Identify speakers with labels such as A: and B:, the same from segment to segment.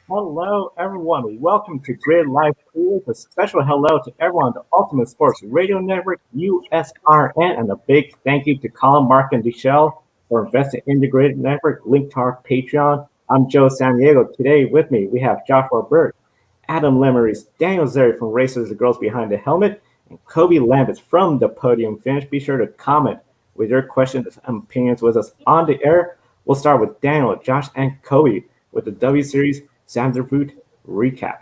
A: Hello, everyone. Welcome to Grid Live Crew. A special hello to everyone on the Ultimate Sports Radio Network, USRN, and a big thank you to Colin, Mark, and Michelle for investing in the Grid Network. Link to our Patreon. I'm Joe San Diego. Today with me, we have Joshua Burke, Adam Lemeries, Daniel Zeri from Racers the Girls Behind the Helmet, and Kobe Lambert from the Podium Finish. Be sure to comment with your questions and opinions with us on the air. We'll start with Daniel, Josh, and Kobe with the W Series Zandvoort recap.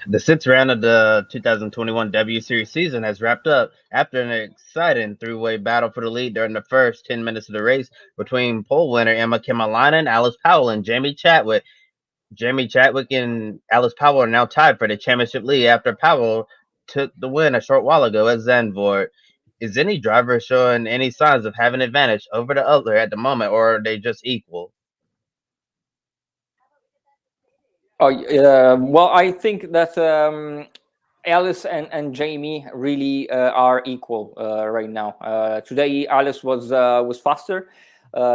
B: The sixth round of the 2021 W Series season has wrapped up after an exciting three-way battle for the lead during the first 10 minutes of the race between pole winner Emma Kimalainen, Alice Powell, and Jamie Chadwick. Jamie Chadwick and Alice Powell are now tied for the championship lead after Powell took the win a short while ago at Zandvoort. Is any driver showing any signs of having advantage over the other at the moment, or are they just equal?
C: Well, I think that Alice and Jamie really are equal right now. Today, Alice was faster.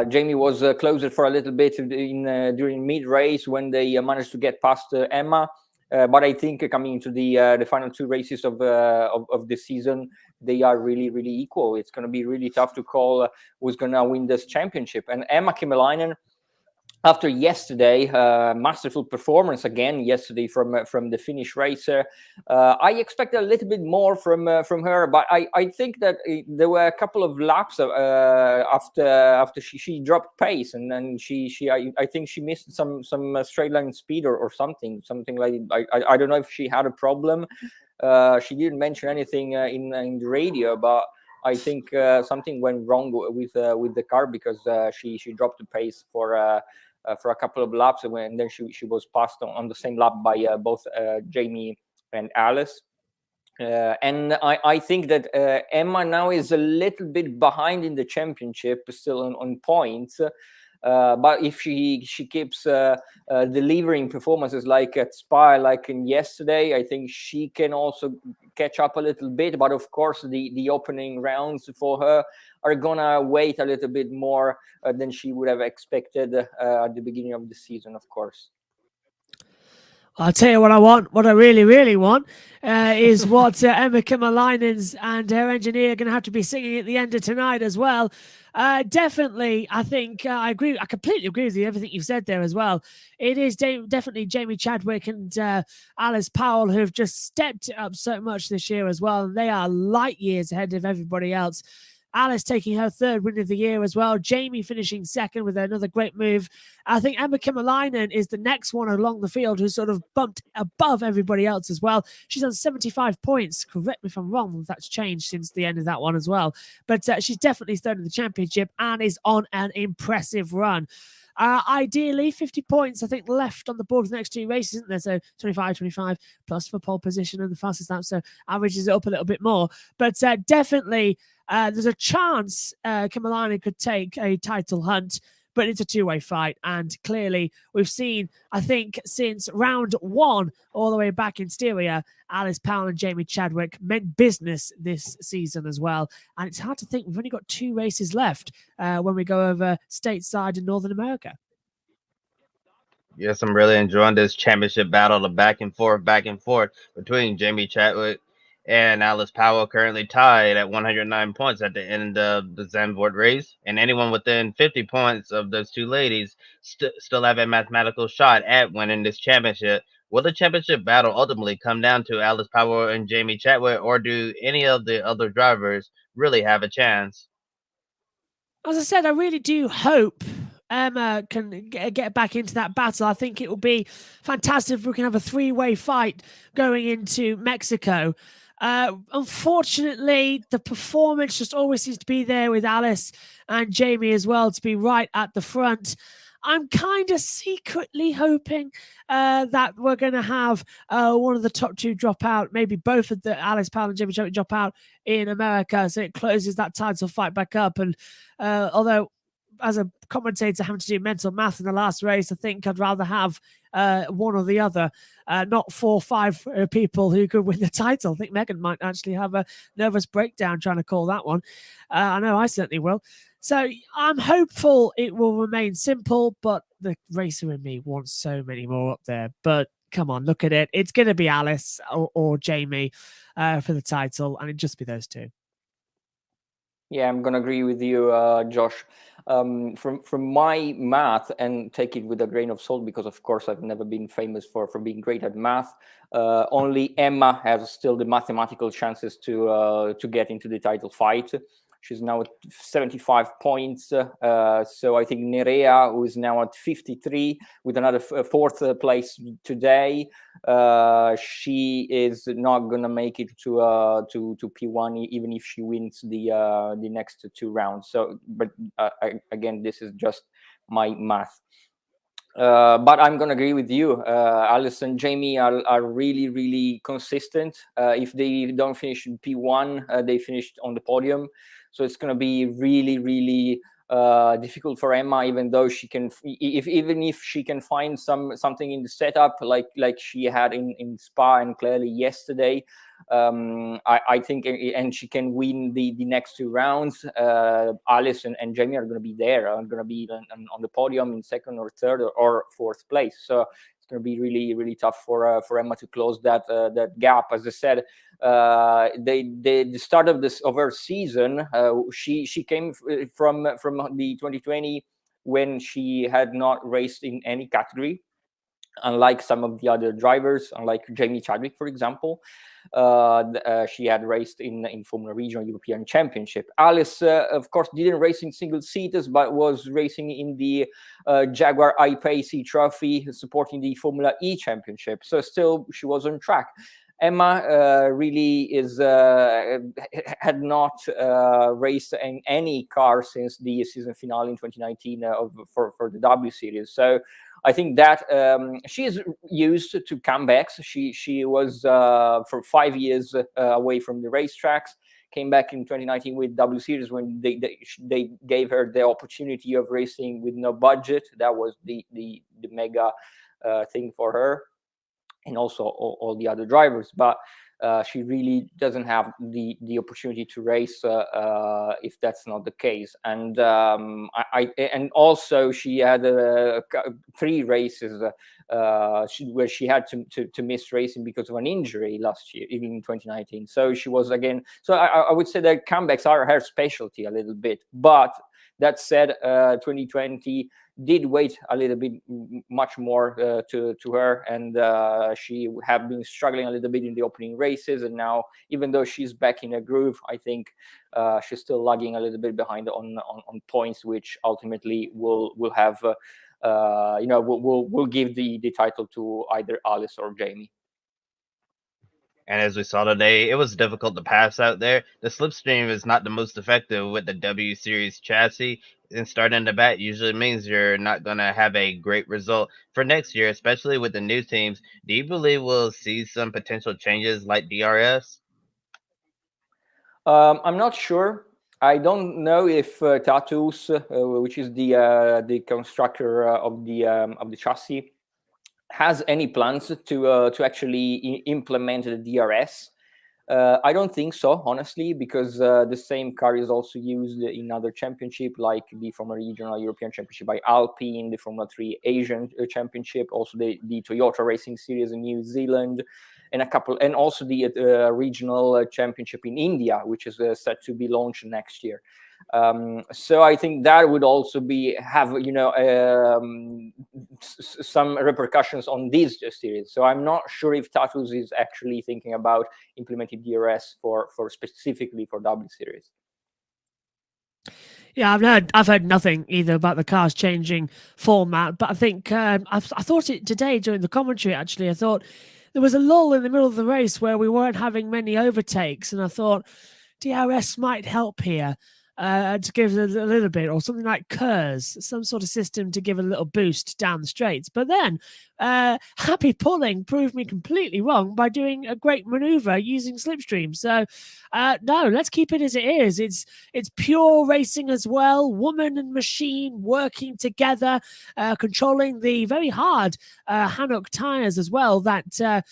C: Jamie was closer for a little bit during mid race when they managed to get past Emma. But I think coming into the final two races of the season, they are really equal. It's going to be really tough to call who's going to win this championship. And Emma Kimalainen, after yesterday, masterful performance again yesterday from the Finnish racer. I expected a little bit more from her, but I think that there were a couple of laps after she dropped pace, and then I think she missed some straight line speed or something like. I don't know if she had a problem. She didn't mention anything in the radio, but I think something went wrong with the car because she dropped the pace for a couple of laps, and then she was passed on the same lap by both Jamie and Alice. And I think that Emma now is a little bit behind in the championship, still on points. But if she keeps delivering performances like at Spa, like in yesterday, I think she can also catch up a little bit. But of course, the opening rounds for her are gonna wait a little bit more than she would have expected at the beginning of the season, of course.
D: I'll tell you what I want. What I really want is what Emma Kimalainen's and her engineer are going to have to be singing at the end of tonight as well. Definitely, I think I agree. I completely agree with you. Everything you've said there as well. It is definitely Jamie Chadwick and Alice Powell who have just stepped up so much this year as well. And they are light years ahead of everybody else. Alice taking her third win of the year as well. Jamie finishing second with another great move. I think Emma Kimalainen is the next one along the field who's sort of bumped above everybody else as well. She's on 75 points. Correct me if I'm wrong, that's changed since the end of that one as well. But she's definitely third in the championship and is on an impressive run. Ideally, 50 points, I think, left on the board for the next two races, isn't there? So 25 plus for pole position and the fastest lap, so averages it up a little bit more. But definitely, there's a chance Kimalainen could take a title hunt, but it's a two-way fight. And clearly, we've seen, I think, since round one, all the way back in Styria, Alice Powell and Jamie Chadwick meant business this season as well. And it's hard to think we've only got two races left when we go over stateside in Northern America.
B: Yes, I'm really enjoying this championship battle, the back and forth between Jamie Chadwick and Alice Powell, currently tied at 109 points at the end of the Zandvoort race. And anyone within 50 points of those two ladies still have a mathematical shot at winning this championship. Will the championship battle ultimately come down to Alice Powell and Jamie Chadwick, or do any of the other drivers really have a chance?
D: As I said, I really do hope Emma can get back into that battle. I think it will be fantastic if we can have a three-way fight going into Mexico. Unfortunately, the performance just always seems to be there with Alice and Jamie as well to be right at the front. I'm kind of secretly hoping that we're going to have one of the top two drop out, maybe both of the Alice Powell and Jamie Chadwick drop out in America, so it closes that title fight back up. And although as a commentator having to do mental math in the last race, I think I'd rather have one or the other, not 4 or 5 people who could win the title. I think Megan might actually have a nervous breakdown trying to call that one. I know I certainly will. So I'm hopeful it will remain simple, but the racer in me wants so many more up there. But come on, look at it. It's going to be Alice or Jamie for the title, and it'd just be those two.
C: Yeah, I'm gonna agree with you, Josh. From my math, and take it with a grain of salt, because of course I've never been famous for being great at math. Only Emma has still the mathematical chances to get into the title fight. She's now at 75 points. So I think Nerea, who is now at 53 with another 4th place today, she is not going to make it to P1 even if she wins the next 2 rounds. So, but again, this is just my math. But I'm going to agree with you. Alice and Jamie are really, really consistent. If they don't finish in P1, they finished on the podium. So it's going to be really, really difficult for Emma, even though she can, even if she can find something in the setup like she had in Spa and clearly yesterday. I think, and she can win the next 2 rounds. Alice and Jamie are going to be there. Are going to be on the podium in 2nd or 3rd or 4th place. So it's going to be really, really tough for Emma to close that gap. As I said, the start of her season, she came from the 2020 when she had not raced in any category, unlike some of the other drivers, unlike Jamie Chadwick, for example. She had raced in Formula Regional European Championship. Alice, of course, didn't race in single seaters, but was racing in the Jaguar I-Pace Trophy, supporting the Formula E Championship. So still, she was on track. Emma really had not raced in any car since the season finale in 2019 for the W Series. So I think that she is used to comebacks. She was for 5 years away from the racetracks. Came back in 2019 with W Series when they gave her the opportunity of racing with no budget. That was the mega thing for her, and also all the other drivers. But she really doesn't have the opportunity to race if that's not the case. And and also she had 3 races where she had to miss racing because of an injury last year, even in 2019. So she was again. So I would say that comebacks are her specialty a little bit. But that said, 2020 did wait a little bit much more to her, and she had been struggling a little bit in the opening races, and now even though she's back in a groove, I think she's still lagging a little bit behind on points, which ultimately will have will give the title to either Alice or Jamie.
B: And as we saw today, it was difficult to pass out there. The slipstream is not the most effective with the W Series chassis, and starting the back usually means you're not going to have a great result for next year, especially with the new teams. Do you believe we'll see some potential changes like DRS?
C: I'm not sure. I don't know if Tattoos, which is the constructor of the chassis, has any plans to actually implement the DRS. I don't think so, honestly, because the same car is also used in other championship, like the Formula Regional European Championship by Alpine, the Formula 3 Asian Championship, also the Toyota Racing Series in New Zealand, and also the regional championship in India, which is set to be launched next year. So I think that would also have some repercussions on these series. So I'm not sure if Tattoos is actually thinking about implementing DRS for specifically for W Series.
D: Yeah, I've heard nothing either about the cars changing format, but I think I thought it today during the commentary. Actually, I thought there was a lull in the middle of the race where we weren't having many overtakes, and I thought DRS might help here. to give it a little bit, or something like KERS, some sort of system to give a little boost down the straights. But then Happy Pulling proved me completely wrong by doing a great maneuver using slipstream. So no, let's keep it as it is. It's pure racing as well. Woman and machine working together, controlling the very hard Hankook tires as well. That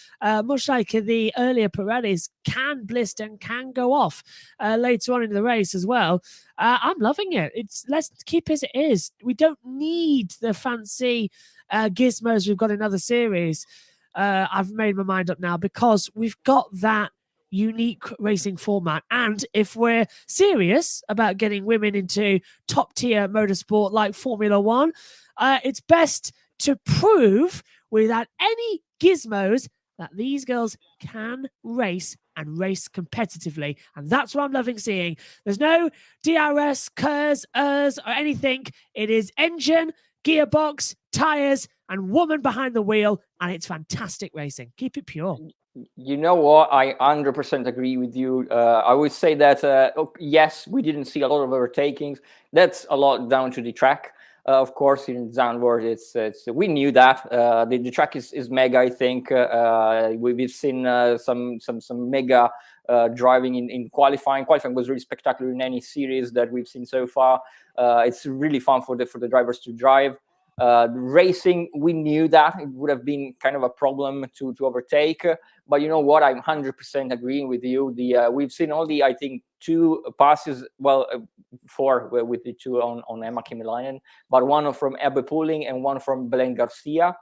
D: much like the earlier Pirellis, can blister and can go off later on in the race as well. I'm loving it. Let's keep it as it is. We don't need the fancy gizmos we've got in other series. I've made my mind up now because we've got that unique racing format. And if we're serious about getting women into top tier motorsport like Formula One, it's best to prove without any gizmos that these girls can race and race competitively. And that's what I'm loving seeing. There's no DRS, KERS, ERS, or anything. It is engine, gearbox, tires, and woman behind the wheel. And it's fantastic racing. Keep it pure.
C: You know what? I 100% agree with you. I would say that, yes, we didn't see a lot of overtakings. That's a lot down to the track. Of course, in Zandvoort, it's we knew that the track is mega. I think we've seen some mega driving in qualifying. Qualifying was really spectacular in any series that we've seen so far. It's really fun for the drivers to drive. Racing, we knew that it would have been kind of a problem to overtake, but you know what? I'm 100% agreeing with you. We've seen only, I think, 2 passes, well, 4 with the 2 on Emma Kymäläinen, but one from Ebbe Pulling and one from Belen Garcia.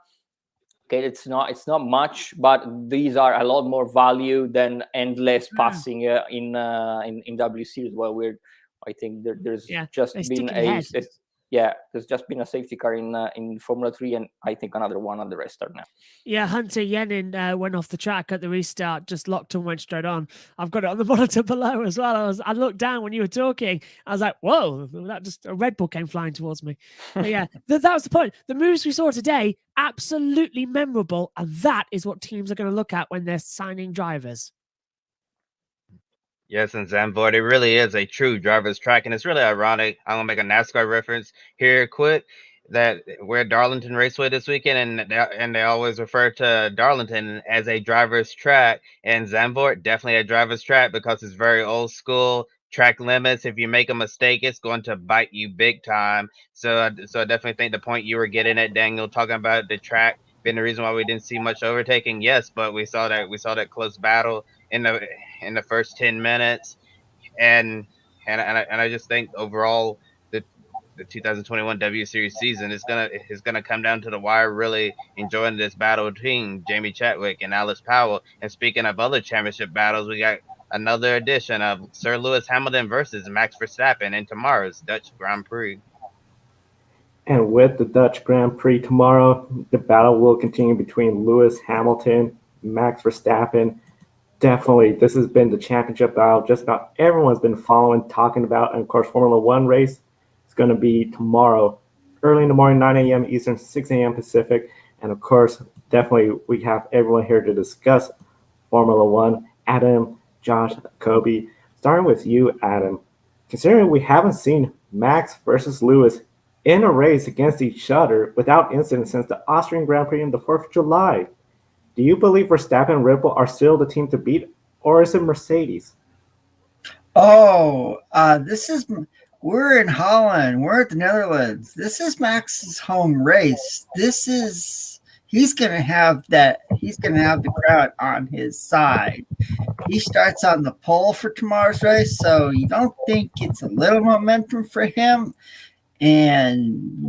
C: Okay, it's not much, but these are a lot more value than endless passing in W Series. Well, I think there's just been there's just been a safety car in Formula 3, and I think another one on the restart now.
D: Yeah, Hunter Yenin went off the track at the restart, just locked and went straight on. I've got it on the monitor below as well. I looked down when you were talking. I was like, whoa, a Red Bull came flying towards me. But yeah, that was the point. The moves we saw today, absolutely memorable, and that is what teams are going to look at when they're signing drivers.
B: Yes, in Zandvoort, it really is a true driver's track, and it's really ironic. I'm gonna make a NASCAR reference here, quick. That we're at Darlington Raceway this weekend, and they always refer to Darlington as a driver's track, and Zandvoort definitely a driver's track because it's very old school. Track limits. If you make a mistake, it's going to bite you big time. So I definitely think the point you were getting at, Daniel, talking about the track being the reason why we didn't see much overtaking. Yes, but we saw that close battle in the first 10 minutes, and I just think overall the 2021 W Series season is gonna come down to the wire. Really enjoying this battle between Jamie Chadwick and Alice Powell. And speaking of other championship battles, we got another edition of Sir Lewis Hamilton versus Max Verstappen in tomorrow's Dutch Grand Prix.
A: And with the Dutch Grand Prix tomorrow, the battle will continue between Lewis Hamilton, Max Verstappen. Definitely, this has been the championship battle. Just about everyone's been following, talking about, and of course, Formula One race is going to be tomorrow, early in the morning, 9 a.m. Eastern, 6 a.m. Pacific. And of course, definitely, we have everyone here to discuss Formula One. Adam, Josh, Kobe. Starting with you, Adam. Considering we haven't seen Max versus Lewis in a race against each other without incident since the Austrian Grand Prix on the 4th of July, do you believe Verstappen and Red Bull are still the team to beat, or is it Mercedes?
E: Oh, we're in Holland. We're at the Netherlands. This is Max's home race. He's gonna have the crowd on his side. He starts on the pole for tomorrow's race, so you don't think it's a little momentum for him. And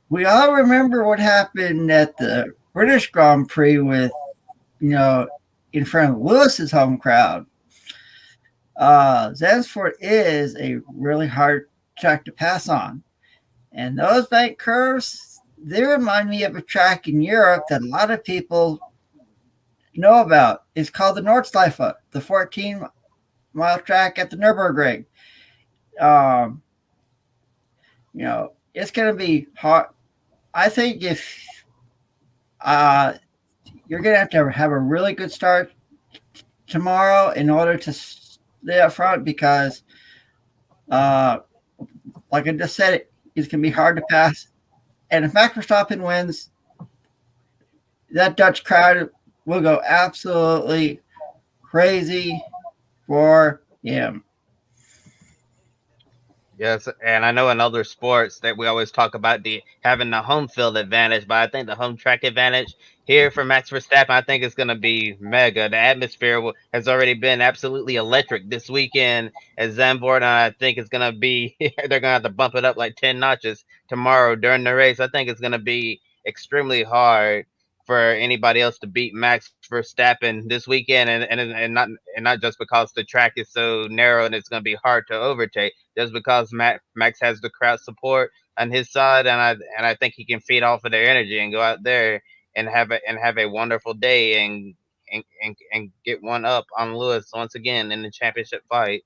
E: we all remember what happened at the British Grand Prix with, in front of Lewis's home crowd. Zandvoort is a really hard track to pass on. And those bank curves, they remind me of a track in Europe that a lot of people know about. It's called the Nordschleife, the 14-mile track at the Nürburgring. It's going to be hard. I think if you're going to have a really good start tomorrow in order to stay up front, because Like I just said, it's going to be hard to pass. And if Max Verstappen wins, that Dutch crowd will go absolutely crazy for him.
B: Yes, and I know in other sports that we always talk about having the home field advantage, but I think the home track advantage here for Max Verstappen, I think it's going to be mega. The atmosphere has already been absolutely electric this weekend at Zandvoort, and I think it's going to be they're going to have to bump it up like 10 notches tomorrow during the race. I think it's going to be extremely hard for anybody else to beat Max Verstappen this weekend, and not just because the track is so narrow and it's going to be hard to overtake, just because Max has the crowd support on his side, and I think he can feed off of their energy and go out there and have a wonderful day and get one up on Lewis once again in the championship fight.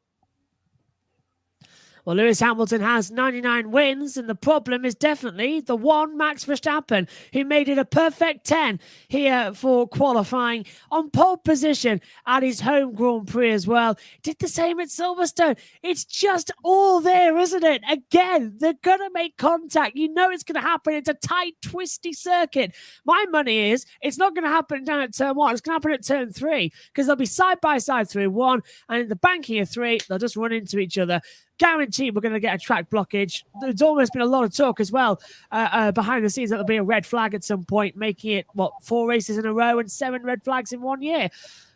D: Well, Lewis Hamilton has 99 wins, and the problem is definitely the one Max Verstappen, who made it a perfect 10 here for qualifying on pole position at his home Grand Prix as well. Did the same at Silverstone. It's just all there, isn't it? Again, they're going to make contact. You know it's going to happen. It's a tight, twisty circuit. My money is it's not going to happen down at turn 1. It's going to happen at turn 3, because they'll be side by side through 1, and in the banking of 3, they'll just run into each other. Guaranteed we're going to get a track blockage. There's almost been a lot of talk as well behind the scenes that there'll be a red flag at some point, making it, 4 races in a row and 7 red flags in 1 year.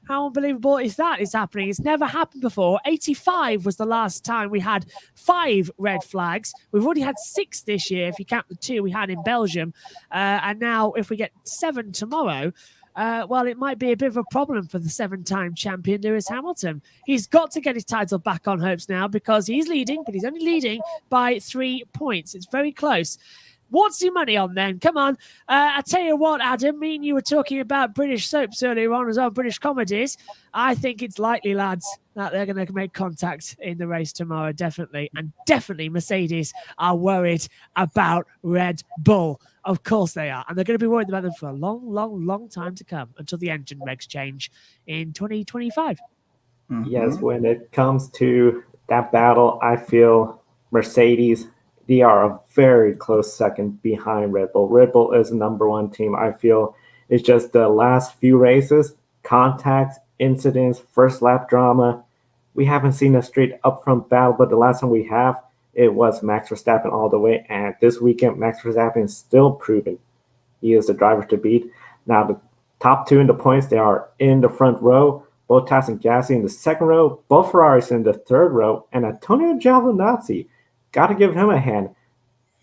D: How unbelievable is that? It's happening. It's never happened before. 85 was the last time we had 5 red flags. We've already had 6 this year, if you count the 2 we had in Belgium. And now if we get 7 tomorrow, it might be a bit of a problem for the 7-time champion, Lewis Hamilton. He's got to get his title back on hopes now, because he's leading, but he's only leading by 3 points. It's very close. What's your money on then? Come on. I tell you what, Adam, me and you were talking about British soaps earlier on as well, British comedies. I think it's likely, lads, that they're going to make contact in the race tomorrow, definitely. And definitely Mercedes are worried about Red Bull. Of course they are. And they're going to be worried about them for a long, long, long time to come, until the engine regs change in 2025.
A: Mm-hmm. Yes, when it comes to that battle, I feel Mercedes, they are a very close second behind Red Bull. Red Bull is the number 1 team. I feel it's just the last few races, contacts, incidents, first lap drama. We haven't seen a straight upfront battle, but the last time we have, it was Max Verstappen all the way. And this weekend, Max Verstappen is still proven he is the driver to beat. Now, the top 2 in the points, they are in the front row. Bottas and Gasly in the second row. Both Ferraris in the third row. And Antonio Giovinazzi, got to give him a hand.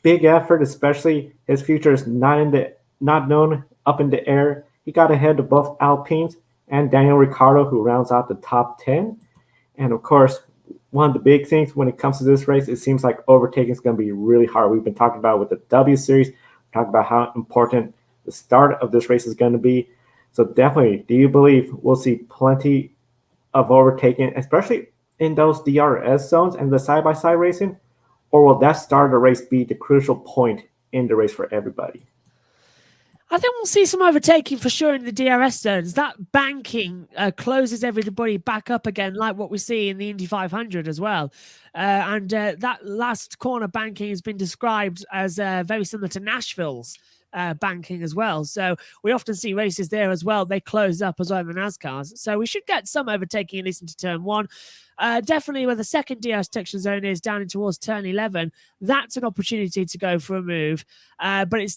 A: Big effort, especially his future is not known up in the air. He got ahead of both Alpines and Daniel Ricciardo, who rounds out the top 10. And of course, one of the big things when it comes to this race, it seems like overtaking is going to be really hard. We've been talking about with the W Series, talking about how important the start of this race is going to be. So definitely, do you believe we'll see plenty of overtaking, especially in those DRS zones and the side-by-side racing? Or will that start of the race be the crucial point in the race for everybody?
D: I think we'll see some overtaking for sure in the DRS zones. That banking closes everybody back up again, like what we see in the Indy 500 as well. That last corner banking has been described as very similar to Nashville's banking as well. So we often see races there as well. They close up as well in the NASCARs. So we should get some overtaking at least into turn 1. Definitely where the second DRS detection zone is down in towards turn 11, that's an opportunity to go for a move. But it's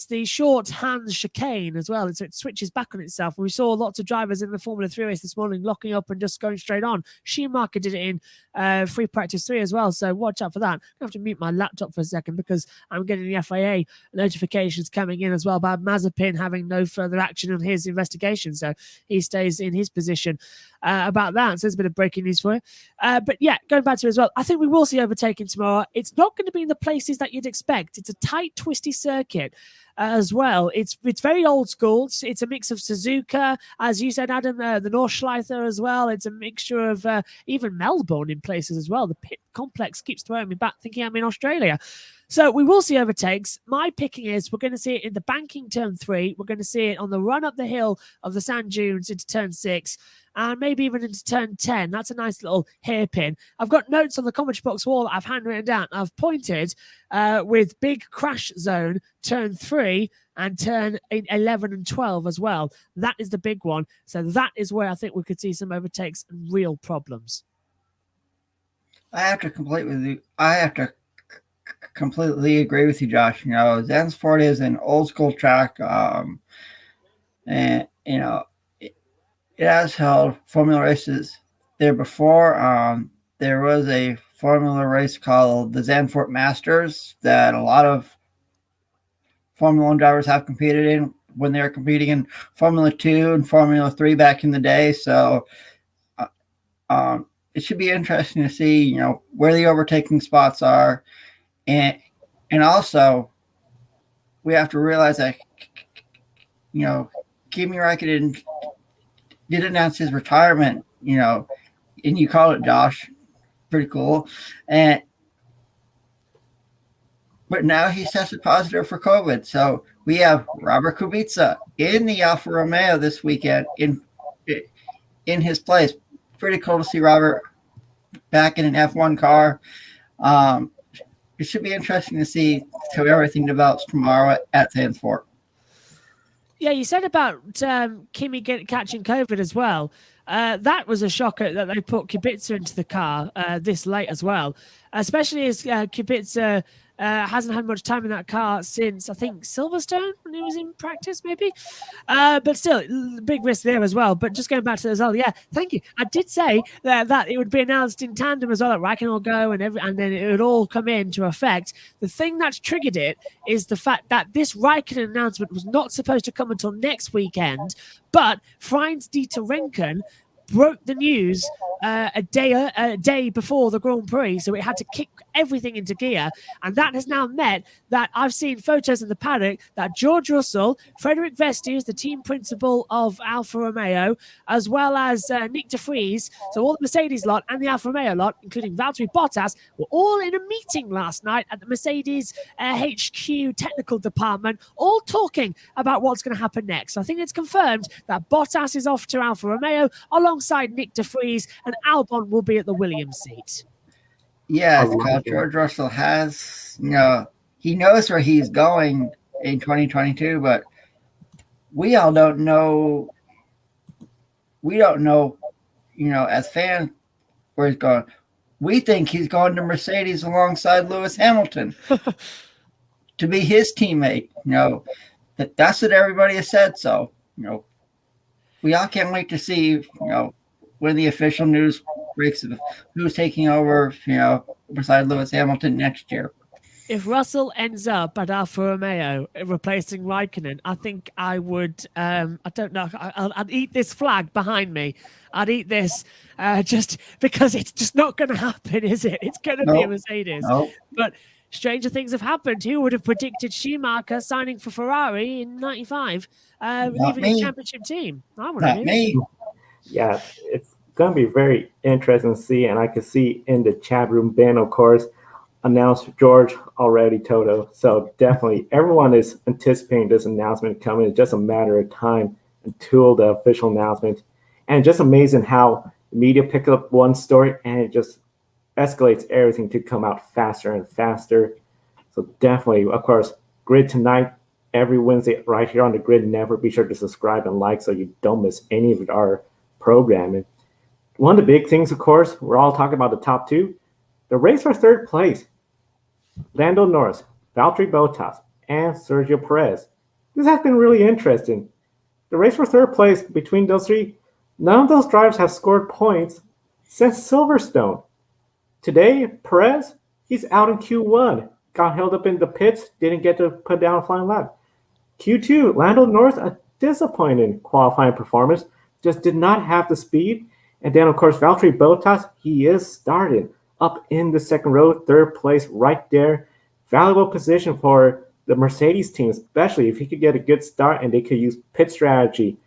D: the short hands chicane as well. It switches back on itself. We saw lots of drivers in the Formula 3 race this morning locking up and just going straight on. Schumacher did it in free practice 3 as well. So watch out for that. I have to mute my laptop for a second because I'm getting the FIA notifications coming in as well about Mazepin having no further action on his investigation. So he stays in his position about that. So there's a bit of breaking news for you. But yeah, going back to it as well, I think we will see overtaking tomorrow. It's not going to be in the places that you'd expect. It's a tight, twisty circuit. As well, it's very old school. It's a mix of Suzuka, as you said, Adam, the Nordschleifer as well. It's a mixture of even Melbourne in places as well. The pit complex keeps throwing me back, thinking I'm in Australia. So we will see overtakes. My picking is we're going to see it in the banking turn 3. We're going to see it on the run up the hill of the sand dunes into turn 6. And maybe even into turn 10. That's a nice little hairpin. I've got notes on the commentary box wall that I've handwritten down. I've pointed with big crash zone, turn 3, and turn 11 and 12 as well. That is the big one. So that is where I think we could see some overtakes and real problems.
E: I have to completely agree with you, Josh. Zandvoort is an old school track, and it has held Formula races there before. There was a Formula race called the Zandvoort Masters that a lot of Formula 1 drivers have competed in when they were competing in Formula 2 and Formula 3 back in the day. So it should be interesting to see, where the overtaking spots are. And also, we have to realize that, Kimi Räikkönen did announce his retirement, and you call it, Josh. Pretty cool. But now he's tested positive for COVID. So we have Robert Kubica in the Alfa Romeo this weekend in his place. Pretty cool to see Robert back in an F1 car. It should be interesting to see how everything develops tomorrow at Zandvoort.
D: Yeah, you said about Kimi catching COVID as well. That was a shocker that they put Kubica into the car this late as well, especially as Kubica hasn't had much time in that car since, I think, Silverstone when he was in practice, maybe. But still, big risk there as well. But just going back to the result, yeah, thank you. I did say that it would be announced in tandem as well, that Raikkonen will go and then it would all come into effect. The thing that's triggered it is the fact that this Raikkonen announcement was not supposed to come until next weekend, but Franz Dieter Renken broke the news a day before the Grand Prix, so it had to kick everything into gear, and that has now meant that I've seen photos in the paddock that George Russell, Frederick Vesti is the team principal of Alfa Romeo, as well as Nick de Vries, so all the Mercedes lot and the Alfa Romeo lot, including Valtteri Bottas, were all in a meeting last night at the Mercedes HQ technical department, all talking about what's going to happen next. So I think it's confirmed that Bottas is off to Alfa Romeo alongside Nick de Vries, and Albon will be at the Williams seat.
E: Yeah, George Russell has, he knows where he's going in 2022, but we all don't know. We don't know, as fans, where he's going. We think he's going to Mercedes alongside Lewis Hamilton to be his teammate. That's what everybody has said. So, we all can't wait to see, when the official news breaks of who's taking over, beside Lewis Hamilton next year.
D: If Russell ends up at Alfa Romeo replacing Raikkonen, I think I would, I don't know, I'd eat this flag behind me. I'd eat this just because it's just not going to happen, is it? It's going to be a Mercedes.
E: Nope.
D: But stranger things have happened. Who would have predicted Schumacher signing for Ferrari in 95, leaving the championship team? I would have.
E: Not me.
A: Yeah, it's going to be very interesting to see, and I can see in the chat room, Ben, of course, announced George already, Toto. So definitely everyone is anticipating this announcement coming. It's just a matter of time until the official announcement. And just amazing how the media pick up one story and it just escalates everything to come out faster and faster. So definitely, of course, Grid tonight, every Wednesday right here on the Grid Network. Be sure to subscribe and like so you don't miss any of our programming. One of the big things, of course, we're all talking about the top two. The race for third place, Lando Norris, Valtteri Bottas, and Sergio Perez. This has been really interesting. The race for third place between those three, none of those drivers have scored points since Silverstone. Today, Perez, he's out in Q1, got held up in the pits, didn't get to put down a flying lap. Q2, Lando Norris, a disappointing qualifying performance, just did not have the speed. And then, of course, Valtteri Bottas, he is starting up in the second row, third place right there. Valuable position for the Mercedes team, especially if he could get a good start and they could use pit strategy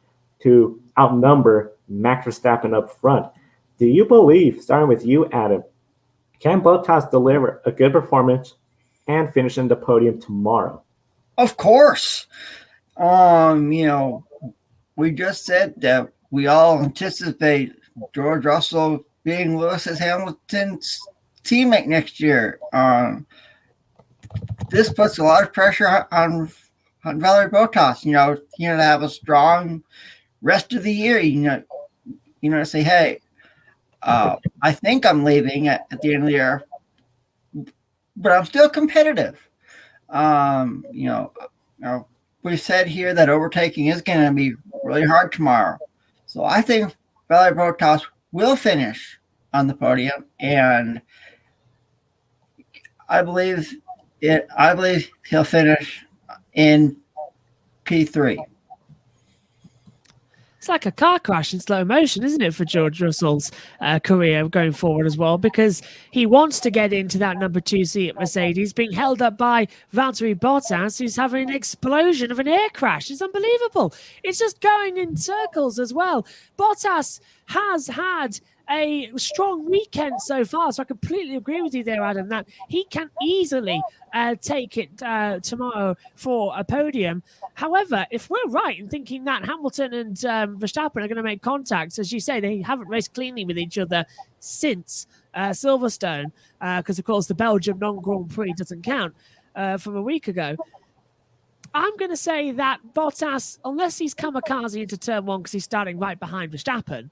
A: to outnumber Max Verstappen up front. Do you believe, starting with you, Adam, can Bottas deliver a good performance and finish in the podium tomorrow?
E: Of course. We just said that we all anticipate George Russell being Lewis Hamilton's teammate next year. This puts a lot of pressure on Valtteri Bottas. To have a strong rest of the year. To say, hey, I think I'm leaving at the end of the year, but I'm still competitive. We said here that overtaking is going to be really hard tomorrow. So I think Valtteri Bottas will finish on the podium, and I believe he'll finish in P3.
D: It's like a car crash in slow motion, isn't it, for George Russell's career going forward as well, because he wants to get into that number 2 seat at Mercedes, being held up by Valtteri Bottas, who's having an explosion of an air crash. It's unbelievable. It's just going in circles as well. Bottas has had a strong weekend so far, so I completely agree with you there, Adam, that he can easily take it tomorrow for a podium. However, if we're right in thinking that Hamilton and Verstappen are going to make contact, as you say, they haven't raced cleanly with each other since Silverstone, because of course the Belgium non-Grand Prix doesn't count from a week ago. I'm going to say that Bottas, unless he's kamikaze into turn 1 because he's starting right behind Verstappen,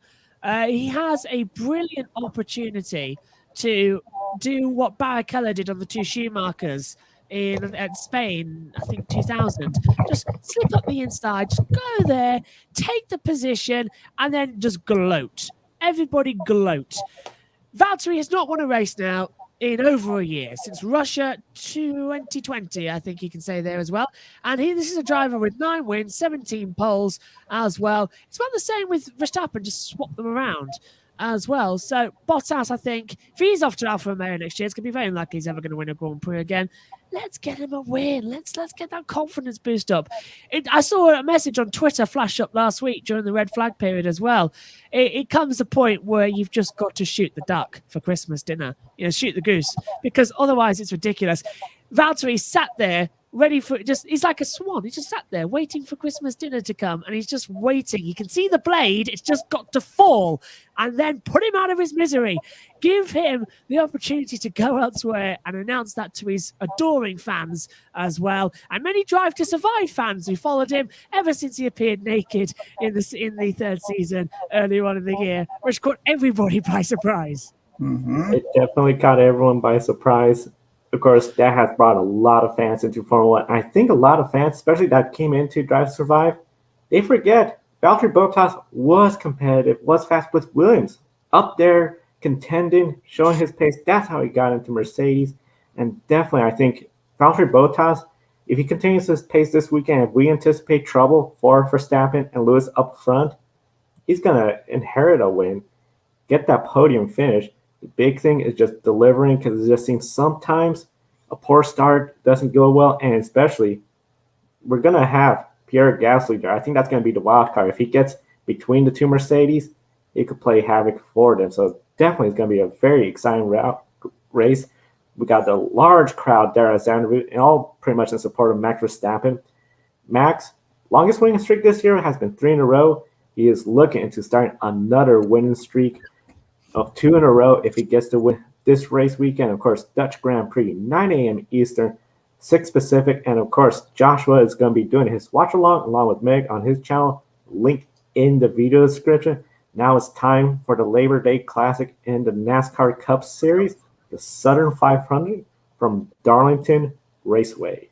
D: he has a brilliant opportunity to do what Barrichello did on the 2 Schumachers at Spain, I think 2000. Just slip up the inside, just go there, take the position, and then just gloat. Everybody gloat. Valtteri has not won a race now in over a year, since Russia 2020, I think you can say there as well. And this is a driver with 9 wins, 17 poles as well. It's about the same with Verstappen, just swap them around as well. So Bottas, I think, if he's off to Alfa Romeo next year, it's going to be very unlikely he's ever going to win a Grand Prix again. Let's get him a win. Let's get that confidence boost up. I saw a message on Twitter flash up last week during the red flag period as well. It comes a point where you've just got to shoot the duck for Christmas dinner. Shoot the goose, because otherwise it's ridiculous. Valtteri sat there ready for he's like a swan. He just sat there waiting for Christmas dinner to come, and he's just waiting. You can see the blade. It's just got to fall and then put him out of his misery. Give him the opportunity to go elsewhere and announce that to his adoring fans as well. And many Drive to Survive fans who followed him ever since he appeared naked in the 3rd season earlier on in the year, which caught everybody by surprise.
E: Mm-hmm.
A: It definitely caught everyone by surprise. Of course, that has brought a lot of fans into Formula 1. I think a lot of fans, especially that came into Drive to Survive, they forget Valtteri Bottas was competitive, was fast with Williams, up there, contending, showing his pace. That's how he got into Mercedes. And definitely, I think Valtteri Bottas, if he continues his pace this weekend, if we anticipate trouble for Verstappen and Lewis up front, he's going to inherit a win, get that podium finish. The big thing is just delivering, because it just seems sometimes a poor start doesn't go well, and especially we're going to have Pierre Gasly there. I think that's going to be the wild card. If he gets between the 2 Mercedes, he could play havoc for them. So definitely it's going to be a very exciting race. We got the large crowd there at Zandvoort, and all pretty much in support of Max Verstappen. Max, longest winning streak this year, has been 3 in a row. He is looking into starting another winning streak of 2 in a row if he gets to win this race weekend. Of course, Dutch Grand Prix, 9 a.m. Eastern, 6 Pacific. And of course, Joshua is going to be doing his watch along with Meg on his channel. Link in the video description. Now it's time for the Labor Day Classic in the NASCAR Cup Series, the Southern 500 from Darlington Raceway.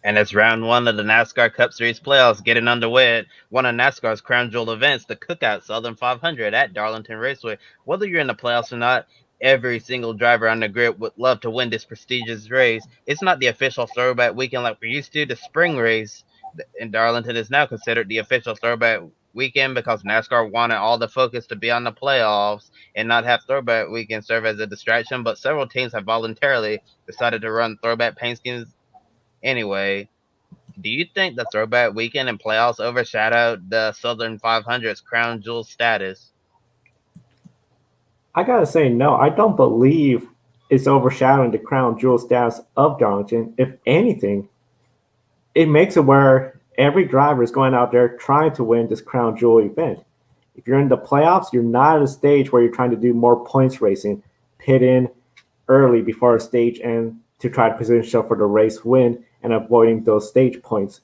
B: And it's round 1 of the NASCAR Cup Series playoffs getting underway at one of NASCAR's Crown Jewel events, the Cookout Southern 500 at Darlington Raceway. Whether you're in the playoffs or not, every single driver on the grid would love to win this prestigious race. It's not the official throwback weekend like we're used to. The spring race in Darlington is now considered the official throwback weekend because NASCAR wanted all the focus to be on the playoffs and not have throwback weekend serve as a distraction. But several teams have voluntarily decided to run throwback paint schemes anyway. Do you think the throwback weekend and playoffs overshadowed the Southern 500's Crown Jewel status?
A: I gotta say, no, I don't believe is overshadowing the crown jewel status of Darlington. If anything, it makes it where every driver is going out there trying to win this crown jewel event. If you're in the playoffs, you're not at a stage where you're trying to do more points racing, pit in early before a stage end to try to position yourself for the race win and avoiding those stage points.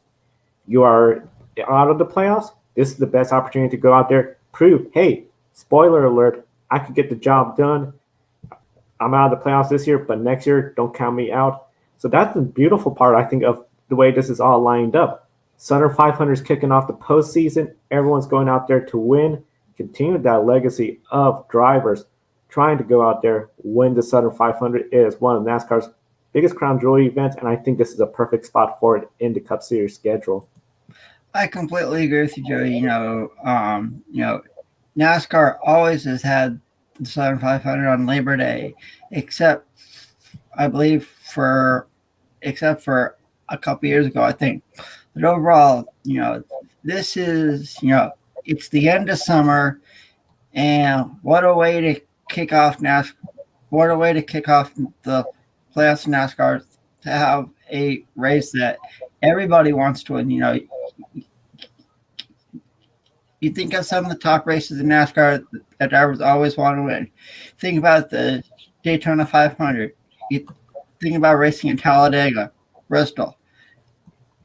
A: You are out of the playoffs. This is the best opportunity to go out there, prove, hey, spoiler alert, I could get the job done. I'm out of the playoffs this year, but next year, don't count me out. So that's the beautiful part, I think, of the way this is all lined up. Southern 500 is kicking off the postseason. Everyone's going out there to win, continue that legacy of drivers trying to go out there, win the Southern 500. It is one of NASCAR's biggest crown jewel events, and I think this is a perfect spot for it in the Cup Series schedule.
E: I completely agree with you, Joey. NASCAR always has had the Southern 500 on Labor Day, except I believe except for a couple years ago, I think. But overall, this is, it's the end of summer, and what a way to kick off NASCAR! What a way to kick off the playoffs of NASCAR, to have a race that everybody wants to win. You think of some of the top races in NASCAR that drivers always want to win. Think about the Daytona 500. You think about racing in Talladega, Bristol,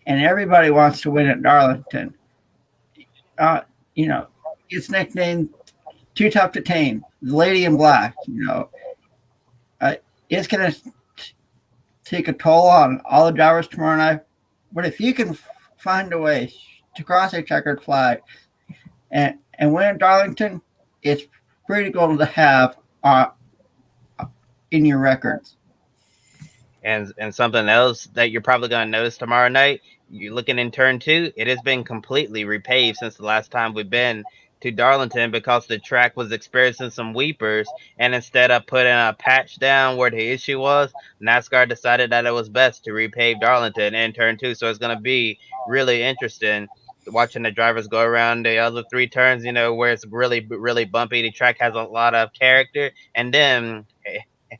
E: and everybody wants to win at Darlington. It's nicknamed Too Tough to Tame, the Lady in Black. It's going to take a toll on all the drivers tomorrow night. But if you can find a way to cross a checkered flag and win at Darlington, it's pretty cool to have in your records.
B: And something else that you're probably going to notice tomorrow night, you're looking in turn 2, it has been completely repaved since the last time we've been to Darlington, because the track was experiencing some weepers, and instead of putting a patch down where the issue was, NASCAR decided that it was best to repave Darlington in turn 2. So it's going to be really interesting watching the drivers go around the other 3 turns, where it's really, really bumpy. The track has a lot of character, and then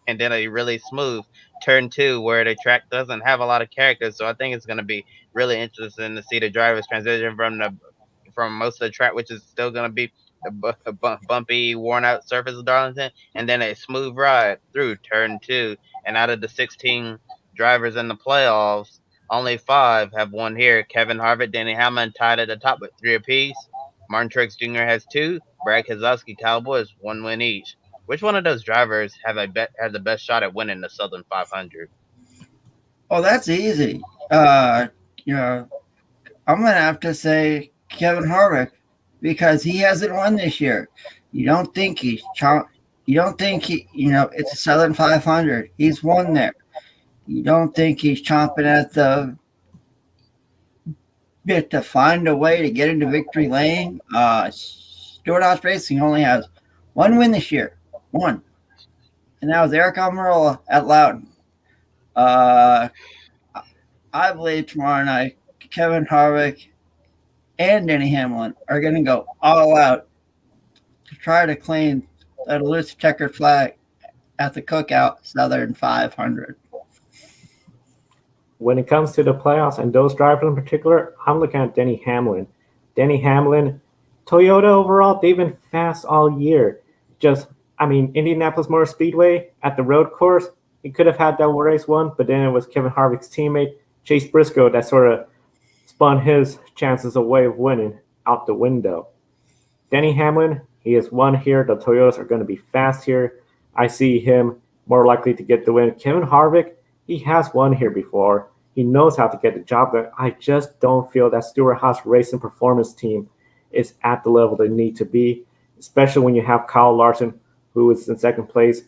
B: a really smooth turn 2 where the track doesn't have a lot of character. So I think it's going to be really interesting to see the drivers transition from most of the track, which is still going to be the bumpy, worn out surface of Darlington, and then a smooth ride through turn 2. And out of the 16 drivers in the playoffs, only 5 have won here. Kevin Harvick, Denny Hamlin tied at the top with 3 apiece. Martin Truex Jr. has 2. Brad Keselowski, Kyle Busch, 1 win each. Which one of those drivers has the best shot at winning the Southern 500?
E: Oh, that's easy. I'm going to have to say Kevin Harvick, because he hasn't won this year. You don't think it's a Southern 500. He's won there. You don't think he's chomping at the bit to find a way to get into victory lane? Stewart Haas Racing only has 1 win this year. 1. And that was Eric Almirola at Loudon. I believe tomorrow night, Kevin Harvick and Denny Hamlin are going to go all out to try to claim that elusive checkered flag at the Cookout Southern 500.
A: When it comes to the playoffs and those drivers in particular, I'm looking at Denny Hamlin. Denny Hamlin, Toyota overall, they've been fast all year. Indianapolis Motor Speedway at the road course, he could have had that race won, but then it was Kevin Harvick's teammate, Chase Briscoe, that sort of spun his chances away of winning out the window. Denny Hamlin, he has won here. The Toyotas are going to be fast here. I see him more likely to get the win. Kevin Harvick, he has won here before. He knows how to get the job done. I just don't feel that Stewart Haas Racing Performance team is at the level they need to be, especially when you have Kyle Larson, who is in second place.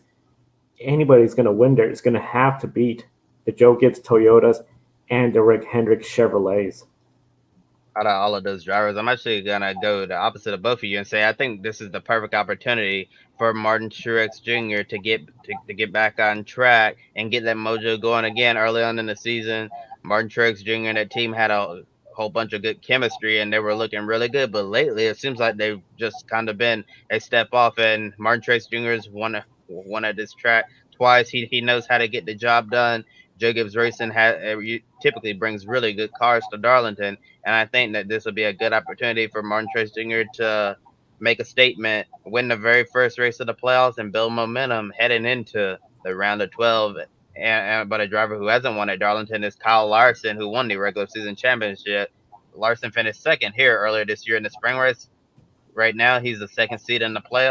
A: Anybody's going to win there is going to have to beat the Joe Gibbs Toyotas and the Rick Hendrick Chevrolets.
B: Out of all of those drivers, I'm actually going to go the opposite of both of you and say I think this is the perfect opportunity for Martin Truex Jr. to get back on track and get that mojo going again early on in the season. Martin Truex Jr. and that team had a whole bunch of good chemistry, and they were looking really good. But lately, it seems like they've just kind of been a step off, and Martin Truex Jr. has won at this track twice. He knows how to get the job done. Joe Gibbs Racing typically brings really good cars to Darlington, and I think that this will be a good opportunity for Martin Truex Jr. to make a statement, win the very first race of the playoffs, and build momentum heading into the round of 12. But a driver who hasn't won at Darlington is Kyle Larson, who won the regular season championship. Larson finished second here earlier this year in the spring race. Right now, he's the second seed in the play.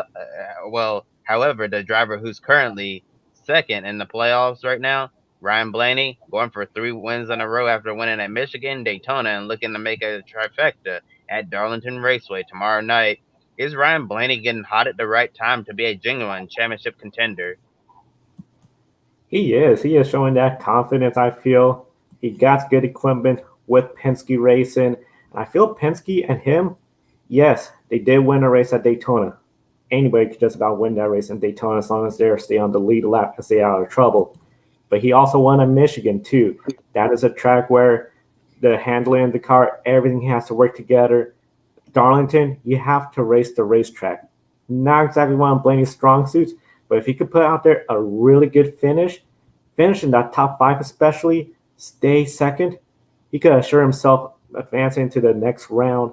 B: However, the driver who's currently second in the playoffs right now, Ryan Blaney, going for 3 wins in a row after winning at Michigan, Daytona, and looking to make a trifecta at Darlington Raceway tomorrow night. Is Ryan Blaney getting hot at the right time to be a genuine championship contender?
A: He is. He is showing that confidence, I feel. He got good equipment with Penske Racing. And I feel Penske and him, yes, they did win a race at Daytona. Anybody could just about win that race in Daytona as long as they stay on the lead lap and stay out of trouble. But he also won at Michigan, too. That is a track where the handling of the car, everything has to work together. Darlington, you have to race the racetrack. Not exactly one of Blaney's strong suits, but if he could put out there a really good finish in that top 5 especially, stay second, he could assure himself advancing to the next round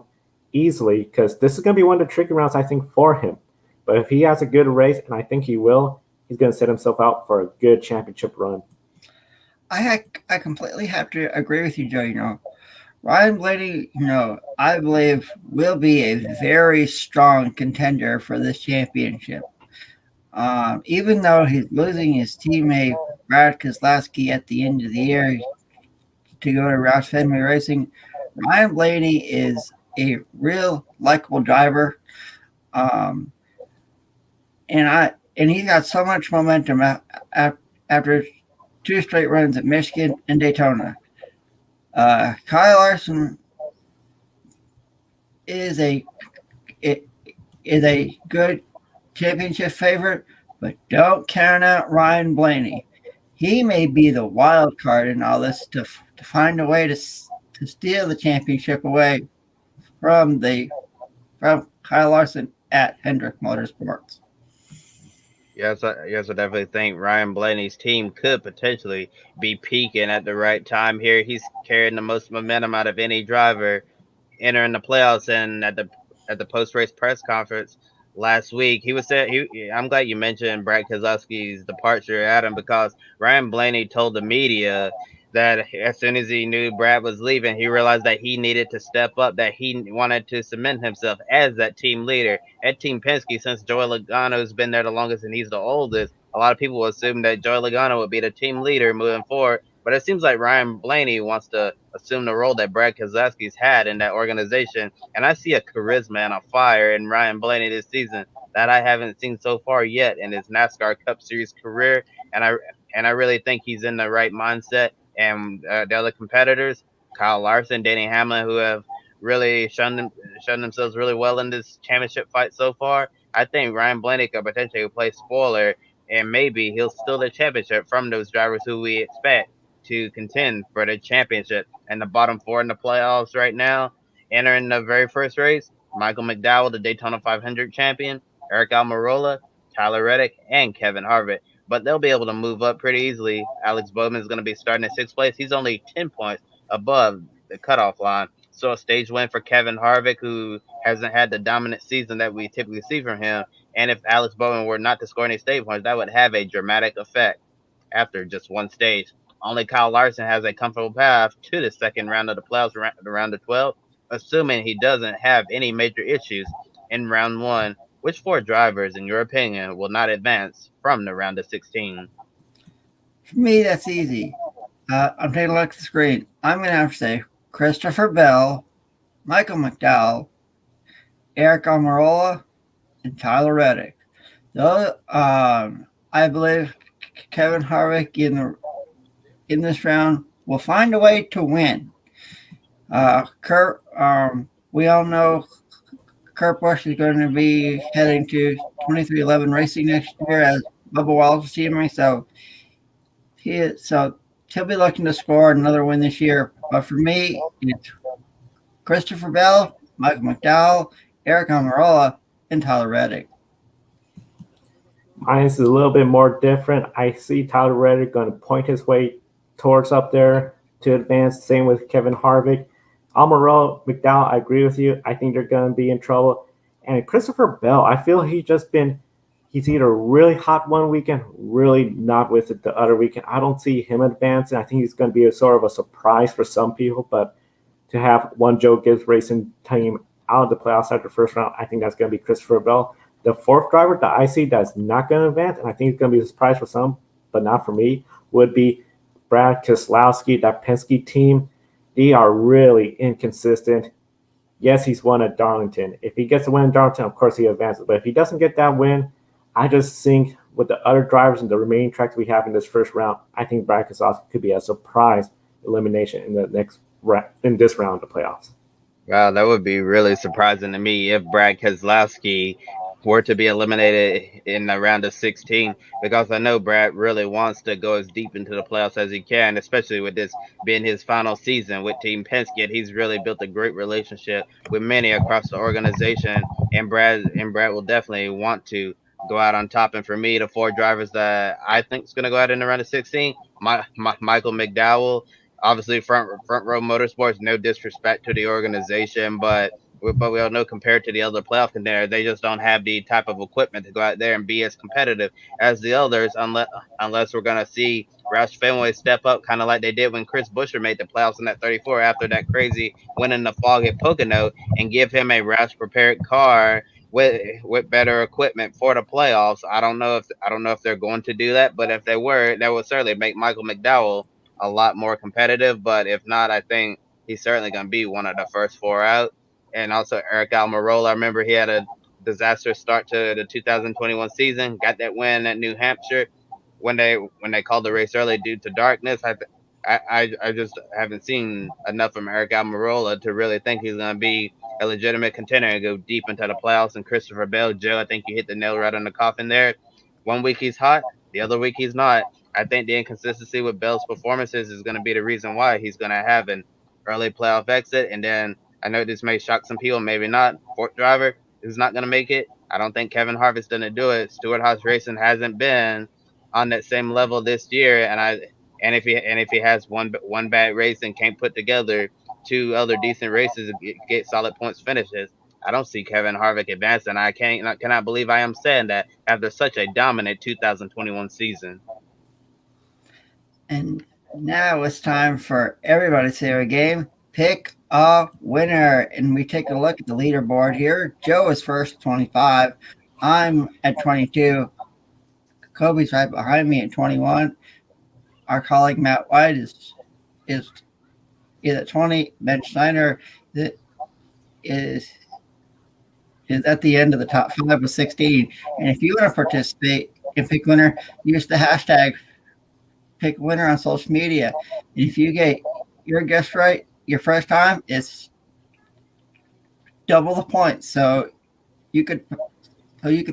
A: easily, because this is going to be one of the tricky rounds, I think, for him. But if he has a good race, and I think he will, he's going to set himself out for a good championship run.
E: I completely have to agree with you, Joe. Ryan Blaney, I believe will be a very strong contender for this championship. Even though he's losing his teammate Brad Keselowski at the end of the year to go to Roush Fenway Racing, Ryan Blaney is a real likable driver, and he's got so much momentum after 2 straight runs at Michigan and Daytona. Kyle Larson is a good championship favorite, but don't count out Ryan Blaney. He may be the wild card in all this to find a way to steal the championship away from Kyle Larson at Hendrick Motorsports.
B: Yes, I definitely think Ryan Blaney's team could potentially be peaking at the right time here. He's carrying the most momentum out of any driver entering the playoffs. And at the post-race press conference last week, he was saying, I'm glad you mentioned Brad Keselowski's departure, Adam, because Ryan Blaney told the media that as soon as he knew Brad was leaving, he realized that he needed to step up, that he wanted to cement himself as that team leader. At Team Penske, since Joey Logano's been there the longest and he's the oldest, a lot of people assume that Joey Logano would be the team leader moving forward. But it seems like Ryan Blaney wants to assume the role that Brad Keselowski's had in that organization. And I see a charisma and a fire in Ryan Blaney this season that I haven't seen so far yet in his NASCAR Cup Series career. And I really think he's in the right mindset. And the other competitors, Kyle Larson, Denny Hamlin, who have really shown themselves really well in this championship fight so far. I think Ryan Blaney could potentially play spoiler, and maybe he'll steal the championship from those drivers who we expect to contend for the championship. And the bottom 4 in the playoffs right now, entering the very first race, Michael McDowell, the Daytona 500 champion, Eric Almirola, Tyler Reddick, and Kevin Harvick. But they'll be able to move up pretty easily. Alex Bowman is going to be starting at 6th place. He's only 10 points above the cutoff line. So a stage win for Kevin Harvick, who hasn't had the dominant season that we typically see from him. And if Alex Bowman were not to score any stage points, that would have a dramatic effect after just one stage. Only Kyle Larson has a comfortable path to the second round of the playoffs, the round of 12, assuming he doesn't have any major issues in round 1. Which 4 drivers, in your opinion, will not advance from the round of 16?
E: For me, that's easy. I'm taking a look at the screen. I'm going to have to say Christopher Bell, Michael McDowell, Eric Almirola, and Tyler Reddick. Though I believe Kevin Harvick in this round will find a way to win. We all know Kurt Busch is going to be heading to 2311 Racing next year as Bubba Wallace's teammate, so he'll be looking to score another win this year. But for me, it's Christopher Bell, Michael McDowell, Eric Almirola, and Tyler Reddick.
A: Mine is a little bit more different. I see Tyler Reddick going to point his way towards up there to advance. Same with Kevin Harvick. Almirola, McDowell, I agree with you. I think they're going to be in trouble. And Christopher Bell, I feel he's either really hot one weekend, really not with it the other weekend. I don't see him advancing. I think he's going to be a sort of a surprise for some people, but to have one Joe Gibbs racing team out of the playoffs after the first round, I think that's going to be Christopher Bell. The fourth driver that I see that's not going to advance, and I think it's going to be a surprise for some, but not for me, would be Brad Keselowski, that Penske team. They are really inconsistent. Yes, he's won at Darlington. If he gets a win at Darlington, of course he advances. But if he doesn't get that win, I just think with the other drivers and the remaining tracks we have in this first round, I think Brad Keselowski could be a surprise elimination in this round of the playoffs.
B: Wow, that would be really surprising to me if Brad Keselowski were to be eliminated in the round of 16, because I know Brad really wants to go as deep into the playoffs as he can, especially with this being his final season with Team Penske. He's really built a great relationship with many across the organization, and Brad will definitely want to go out on top. And for me, the four drivers that I think is going to go out in the round of 16, Michael McDowell, obviously front row motorsports. No disrespect to the organization, but we all know compared to the other playoff contenders, they just don't have the type of equipment to go out there and be as competitive as the others, unless we're gonna see Roush Fenway step up, kind of like they did when Chris Buescher made the playoffs in that 34 after that crazy win in the fog at Pocono, and give him a Roush prepared car with better equipment for the playoffs. I don't know if they're going to do that, but if they were, that would certainly make Michael McDowell a lot more competitive. But if not, I think he's certainly going to be one of the first four out. And also Eric Almirola, I remember he had a disastrous start to the 2021 season. Got that win at New Hampshire when they called the race early due to darkness. I just haven't seen enough from Eric Almirola to really think he's going to be a legitimate contender and go deep into the playoffs. And Christopher Bell, Joe, I think you hit the nail right on the coffin there. One week he's hot, the other week he's not. I think the inconsistency with Bell's performances is going to be the reason why he's going to have an early playoff exit. And then I know this may shock some people, maybe not. Fourth driver is not going to make it. I don't think Kevin Harvick's going to do it. Stewart Haas Racing hasn't been on that same level this year, and if he has one bad race and can't put together two other decent races and get solid points finishes, I don't see Kevin Harvick advancing. I cannot believe I am saying that after such a dominant 2021 season.
E: And now it's time for everybody's favorite game, Pick a Winner. And we take a look at the leaderboard here. Joe is first, 25. I'm at 22. Kobe's right behind me at 21. Our colleague Matt White is at 20. Ben Steiner is at the end of the top 5 with 16. And if you want to participate in Pick Winner, use the hashtag Pick Winner on social media. And if you get your guess right your first time, it's double the points. So you could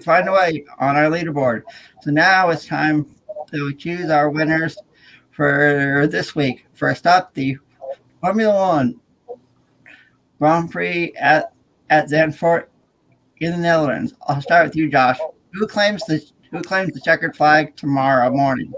E: find a way on our leaderboard. So now it's time to choose our winners for this week. First up, the Formula One Grand Prix at Zandvoort in the Netherlands. I'll start with you, Josh. Who claims the checkered flag tomorrow morning?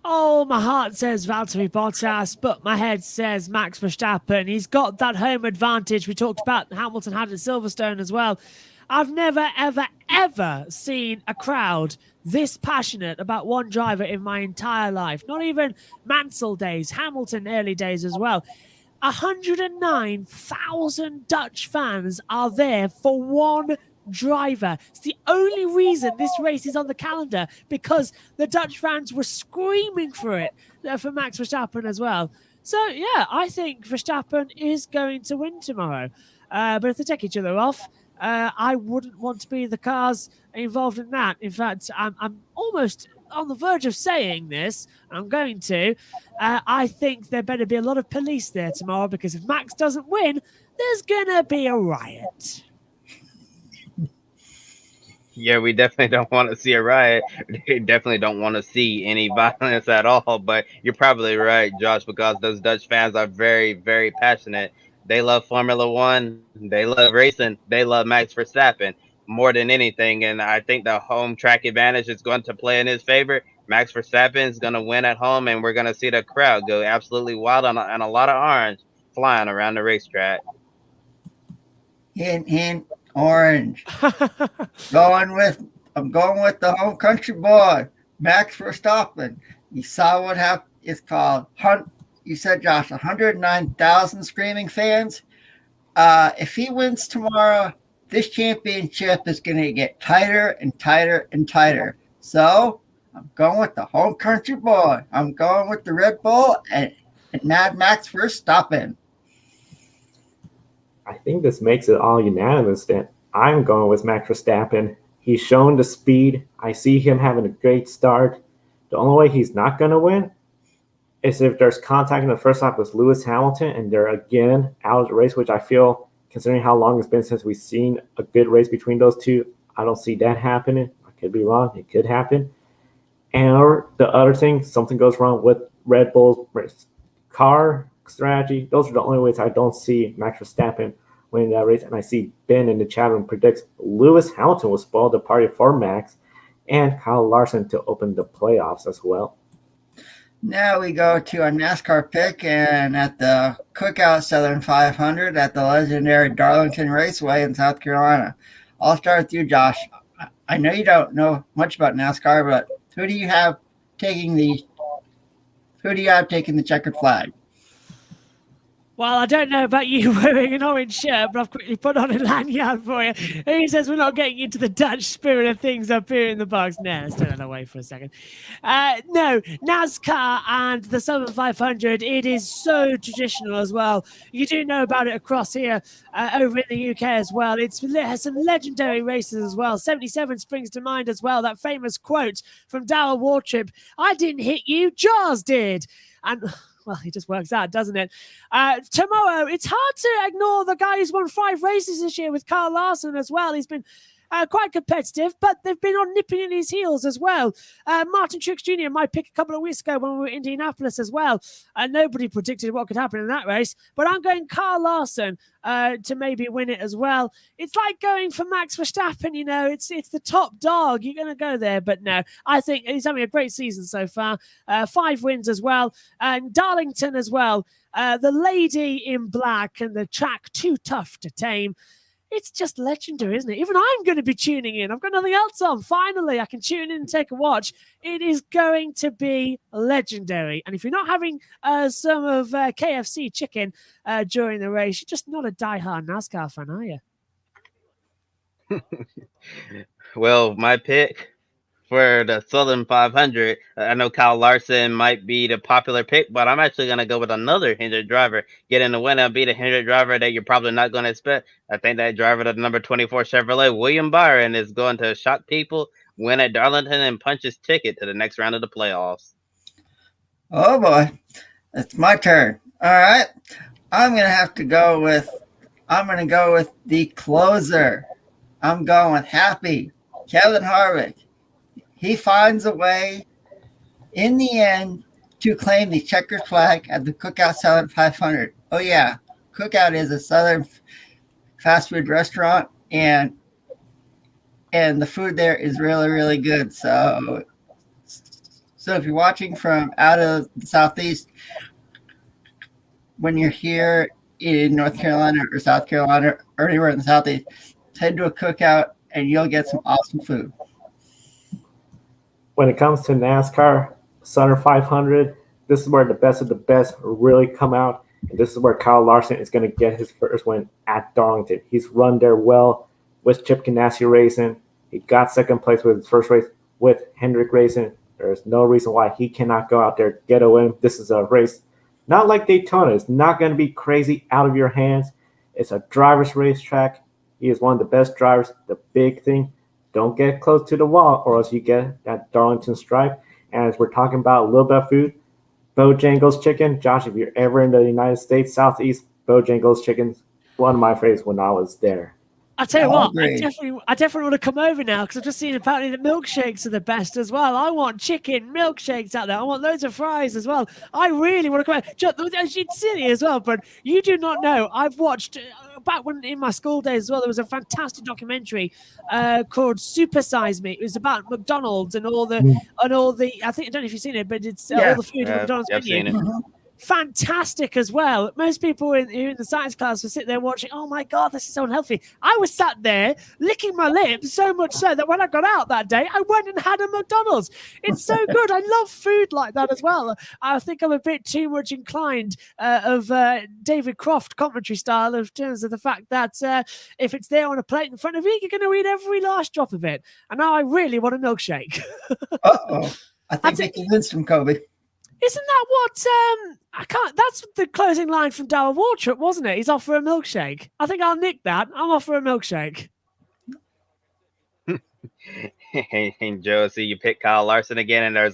D: Oh, my heart says Valtteri Bottas, but my head says Max Verstappen. He's got that home advantage we talked about. Hamilton had at Silverstone as well. I've never, ever, ever seen a crowd this passionate about one driver in my entire life. Not even Mansell days, Hamilton early days as well. 109,000 Dutch fans are there for one driver. It's the only reason this race is on the calendar, because the Dutch fans were screaming for it, for Max Verstappen as well. So, yeah, I think Verstappen is going to win tomorrow. But if they take each other off, I wouldn't want to be the cars involved in that. In fact, I'm almost on the verge of saying this, and I'm going to. I think there better be a lot of police there tomorrow, because if Max doesn't win, there's going to be a riot.
B: Yeah, we definitely don't want to see a riot. We definitely don't want to see any violence at all. But you're probably right, Josh, because those Dutch fans are very, very passionate. They love Formula One. They love racing. They love Max Verstappen. more than anything. And I think the home track advantage is going to play in his favor. Max Verstappen is going to win at home, and we're going to see the crowd go absolutely wild and a lot of orange flying around the racetrack.
E: Hint, hint, orange. I'm going with the home country boy, Max Verstappen. You saw what happened. It's called You said, Josh, 109,000 screaming fans. If he wins tomorrow, this championship is going to get tighter and tighter and tighter. So I'm going with the home country boy. I'm going with the Red Bull and Mad Max Verstappen.
A: I think this makes it all unanimous that I'm going with Max Verstappen. He's shown the speed. I see him having a great start. The only way he's not going to win is if there's contact in the first lap with Lewis Hamilton and they're again out of the race, which I feel, considering how long it's been since we've seen a good race between those two, I don't see that happening. I could be wrong. It could happen. And or the other thing, something goes wrong with Red Bull's race car strategy. Those are the only ways I don't see Max Verstappen winning that race. And I see Ben in the chat room predicts Lewis Hamilton will spoil the party for Max and Kyle Larson to open the playoffs as well.
E: Now we go to our NASCAR pick, and at the Cookout Southern 500 at the legendary Darlington Raceway in South Carolina. I'll start with you, Josh. I know you don't know much about NASCAR, but who do you have taking the checkered flag?
D: Well, I don't know about you wearing an orange shirt, but I've quickly put on a lanyard for you. He says we're not getting into the Dutch spirit of things up here in the box. No, let's turn that away for a second. No, NASCAR and the Southern 500, it is so traditional as well. You do know about it across here, over in the UK as well. It has some legendary races as well. 77 springs to mind as well. That famous quote from Darrell Waltrip, "I didn't hit you, Jaws did." And well, it just works out, doesn't it? Tomorrow, it's hard to ignore the guy who's won 5 races this year with Kyle Larson as well. He's been quite competitive, but they've been on nipping in his heels as well. Martin Truex Jr. might pick a couple of weeks ago when we were in Indianapolis as well. Nobody predicted what could happen in that race, but I'm going Kyle Larson to maybe win it as well. It's like going for Max Verstappen, you know, it's the top dog. You're going to go there, but no, I think he's having a great season so far. 5 wins as well. And Darlington as well. The lady in black and the track too tough to tame. It's just legendary, isn't it? Even I'm going to be tuning in. I've got nothing else on. Finally, I can tune in and take a watch. It is going to be legendary. And if you're not having some of KFC chicken during the race, you're just not a diehard NASCAR fan, are you?
B: Well, my pick for the Southern 500, I know Kyle Larson might be the popular pick, but I'm actually going to go with another Hendrick driver. Get in the win and beat a Hendrick driver that you're probably not going to expect. I think that driver, the number 24 Chevrolet, William Byron, is going to shock people, win at Darlington, and punch his ticket to the next round of the playoffs.
E: Oh, boy. It's my turn. All right. I'm going to go with the closer. I'm going with Happy, Kevin Harvick. He finds a way in the end to claim the checkered flag at the Cookout Southern 500. Oh, yeah. Cookout is a Southern fast food restaurant, and the food there is really, really good. So if you're watching from out of the Southeast, when you're here in North Carolina or South Carolina or anywhere in the Southeast, head to a Cookout and you'll get some awesome food.
A: When it comes to NASCAR Southern 500, this is where the best of the best really come out. And this is where Kyle Larson is going to get his first win at Darlington. He's run there well with Chip Ganassi Racing. He got second place with his first race with Hendrick Racing. There's no reason why he cannot go out there, get a win. This is a race not like Daytona. It's not going to be crazy out of your hands. It's a driver's racetrack. He is one of the best drivers. The big thing, don't get close to the wall or else you get that Darlington stripe. And as we're talking about a little bit of food, Bojangles chicken. Josh, if you're ever in the United States Southeast, Bojangles chicken's one of my favorites when I was there.
D: I'll tell you what, I definitely want to come over now because I've just seen apparently that milkshakes are the best as well. I want chicken milkshakes out there. I want loads of fries as well. I really want to come over. It's silly as well, but you do not know. I've watched back when in my school days as well, there was a fantastic documentary called Super Size Me. It was about McDonald's and all the I think, I don't know if you've seen it, but it's all the food in McDonald's
B: I've
D: menu.
B: seen it.
D: Fantastic as well. Most people in the science class were sitting there watching, oh my God, this is so unhealthy. I was sat there licking my lips so much so that when I got out that day, I went and had a McDonald's. It's so good. I love food like that as well. I think I'm a bit too much inclined of David Croft commentary style in terms of the fact that if it's there on a plate in front of you, you're going to eat every last drop of it. And now I really want a milkshake.
E: Uh-oh. I think they convinced him, Kobe.
D: Isn't that what I can't? That's the closing line from Darrell Waltrip, wasn't it? He's off for a milkshake. I think I'll nick that. I'm off for a milkshake.
B: Hey, Joe, see you pick Kyle Larson again, and there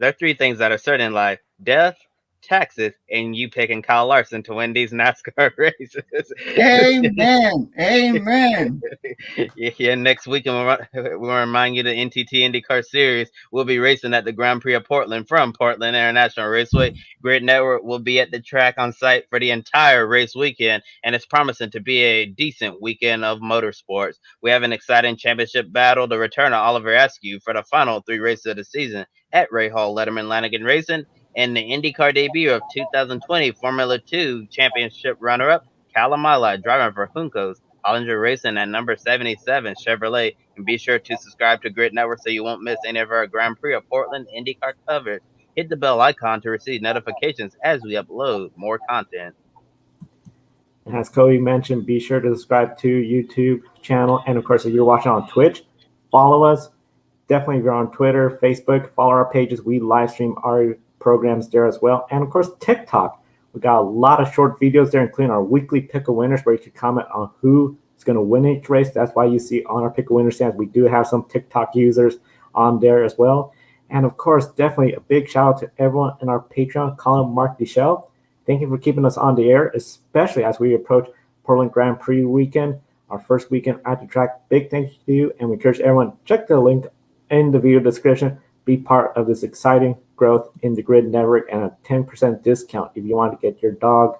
B: are three things that are certain in life: death, taxes, and you picking Kyle Larson to win these NASCAR races.
E: Amen. Amen.
B: Yeah, next weekend we'll remind you the NTT IndyCar Series will be racing at the Grand Prix of Portland from Portland International Raceway. Grid Network will be at the track on site for the entire race weekend, and it's promising to be a decent weekend of motorsports. We have an exciting championship battle, the return of Oliver Askew for the final 3 races of the season at Ray Hall Letterman Lanigan Racing, and the IndyCar debut of 2020 Formula 2 Championship runner-up, Callum Ilott, driving for Junco's Hollinger Racing at number 77 Chevrolet. And be sure to subscribe to Grid Network so you won't miss any of our Grand Prix of Portland IndyCar coverage. Hit the bell icon to receive notifications as we upload more content.
A: And as Cody mentioned, be sure to subscribe to YouTube channel. And of course, if you're watching on Twitch, follow us. Definitely if you're on Twitter, Facebook, follow our pages. We live stream our programs there as well. And of course, TikTok. We got a lot of short videos there, including our weekly pick of winners, where you can comment on who is going to win each race. That's why you see on our pick of winners stands, we do have some TikTok users on there as well. And of course, definitely a big shout out to everyone in our Patreon, Colin, Mark, Deschelle. Thank you for keeping us on the air, especially as we approach Portland Grand Prix weekend, our first weekend at the track. Big thank you to you, and we encourage everyone, check the link in the video description. Be part of this exciting growth in the Grid Network and a 10% discount if you want to get your dog,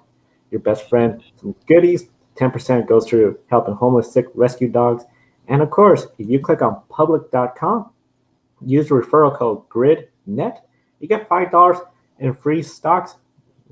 A: your best friend, some goodies. 10% goes to helping homeless, sick, rescue dogs. And of course, if you click on public.com, use the referral code GRIDnet, you get $5 in free stocks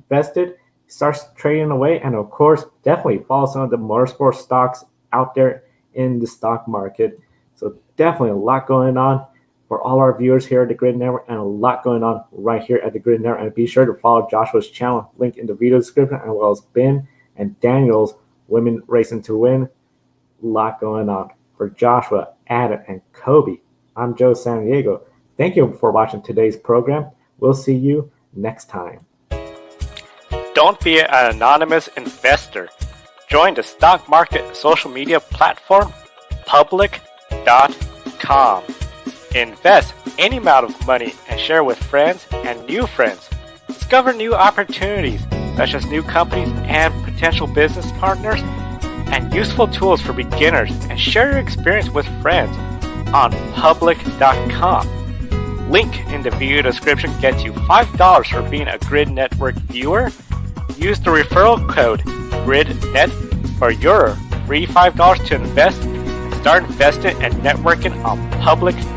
A: vested. Starts trading away. And of course, definitely follow some of the motorsport stocks out there in the stock market. So definitely a lot going on for all our viewers here at the Grid Network, and a lot going on right here at the Grid Network. And be sure to follow Joshua's channel, link in the video description, as well as Ben and Daniel's Women Racing to Win. A lot going on. For Joshua, Adam, and Kobe, I'm Joe San Diego. Thank you for watching today's program. We'll see you next time.
F: Don't be an anonymous investor. Join the stock market social media platform, public.com. Invest any amount of money and share with friends and new friends. Discover new opportunities, such as new companies and potential business partners, and useful tools for beginners, and share your experience with friends on public.com. Link in the video description gets you $5 for being a Grid Network viewer. Use the referral code GRIDnet for your free $5 to invest. Start investing and networking on public.com.